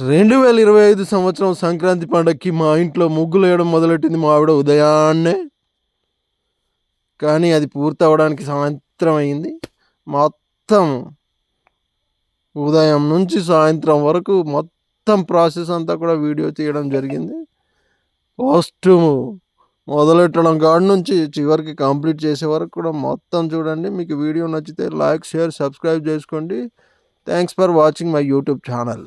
2025 సంవత్సరం సంక్రాంతి పండగకి మా ఇంట్లో ముగ్గులు వేయడం మొదలెట్టింది మా ఆవిడ ఉదయాన్నే. కానీ అది పూర్తి అవ్వడానికి సాయంత్రం అయింది. మొత్తం ఉదయం నుంచి సాయంత్రం వరకు మొత్తం ప్రాసెస్ అంతా కూడా వీడియో తీయడం జరిగింది. ఫస్ట్ మొదలెట్టడం కాడ నుంచి చివరికి కంప్లీట్ చేసే వరకు కూడా మొత్తం చూడండి. మీకు వీడియో నచ్చితే లైక్, షేర్, సబ్స్క్రైబ్ చేసుకోండి. Thanks for watching my YouTube channel.